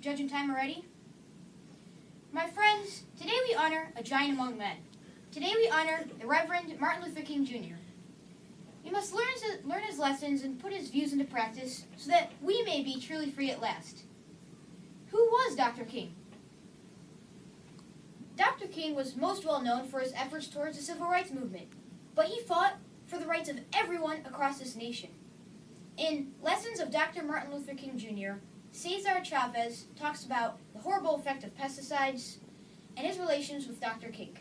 judging time already? My friends, today we honor a giant among men. Today we honor the Reverend Martin Luther King Jr. We must learn his lessons and put his views into practice so that we may be truly free at last. Who was Dr. King? Dr. King was most well known for his efforts towards the civil rights movement, but he fought for the rights of everyone across this nation. In Lessons of Dr. Martin Luther King Jr., Cesar Chavez talks about the horrible effect of pesticides and his relations with Dr. King.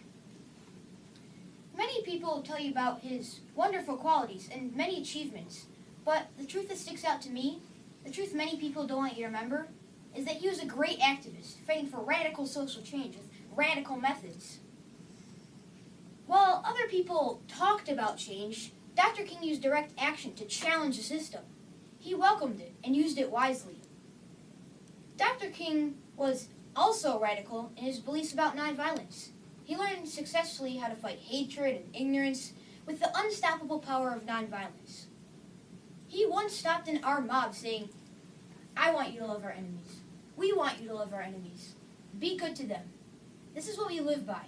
Many people tell you about his wonderful qualities and many achievements, but the truth that sticks out to me, the truth many people don't want you to remember, is that he was a great activist, fighting for radical social change with radical methods. While other people talked about change, Dr. King used direct action to challenge the system. He welcomed it and used it wisely. Dr. King was also radical in his beliefs about nonviolence. He learned successfully how to fight hatred and ignorance with the unstoppable power of nonviolence. He once stopped an armed mob saying, "I want you to love our enemies. We want you to love our enemies. Be good to them. This is what we live by.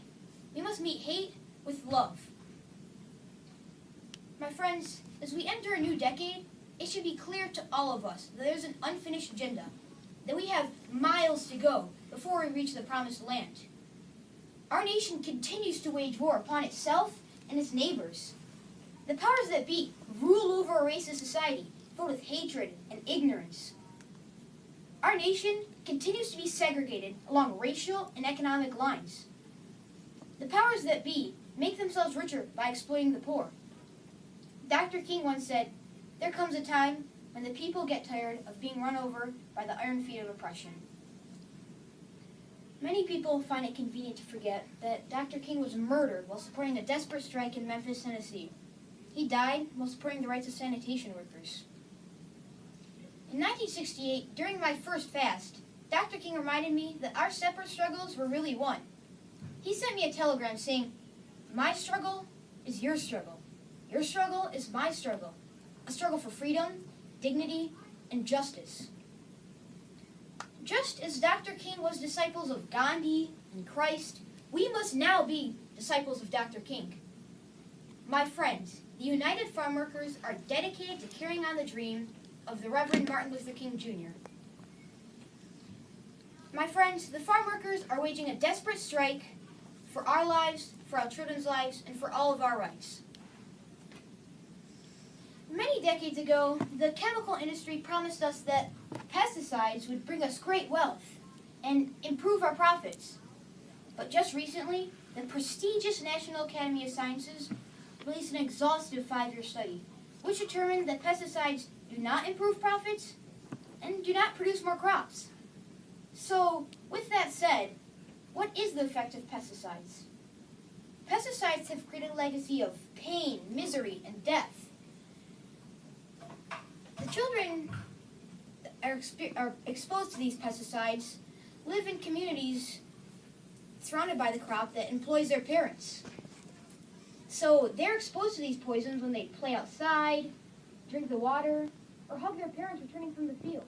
We must meet hate with love." My friends, as we enter a new decade, it should be clear to all of us that there's an unfinished agenda, that we have miles to go before we reach the promised land. Our nation continues to wage war upon itself and its neighbors. The powers that be rule over a racist society filled with hatred and ignorance. Our nation continues to be segregated along racial and economic lines. The powers that be make themselves richer by exploiting the poor. Dr. King once said, "There comes a time when the people get tired of being run over by the iron feet of oppression." Many people find it convenient to forget that Dr. King was murdered while supporting a desperate strike in Memphis, Tennessee. He died while supporting the rights of sanitation workers. In 1968, during my first fast, Dr. King reminded me that our separate struggles were really one. He sent me a telegram saying, "My struggle is your struggle. Your struggle is my struggle. A struggle for freedom, dignity, and justice." Just as Dr. King was disciples of Gandhi and Christ, we must now be disciples of Dr. King. My friends, the United Farm Workers are dedicated to carrying on the dream of the Reverend Martin Luther King Jr. My friends, the farm workers are waging a desperate strike for our lives, for our children's lives, and for all of our rights. Many decades ago, the chemical industry promised us that pesticides would bring us great wealth and improve our profits. But just recently, the prestigious National Academy of Sciences released an exhaustive 5-year study, which determined that pesticides do not improve profits and do not produce more crops. So, with that said, what is the effect of pesticides? Pesticides have created a legacy of pain, misery, and death. The children are exposed to these pesticides live in communities surrounded by the crop that employs their parents. So they're exposed to these poisons when they play outside, drink the water, or hug their parents returning from the fields.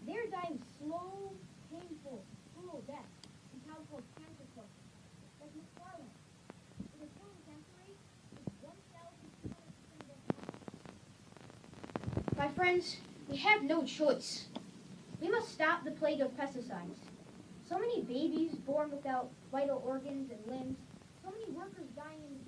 They're dying slow, painful, cruel deaths in towns called cancer clusters, like McFarland. The total cancer rate is 1,200% of their. My friends, we have no choice. We must stop the plague of pesticides. So many babies born without vital organs and limbs, so many workers dying in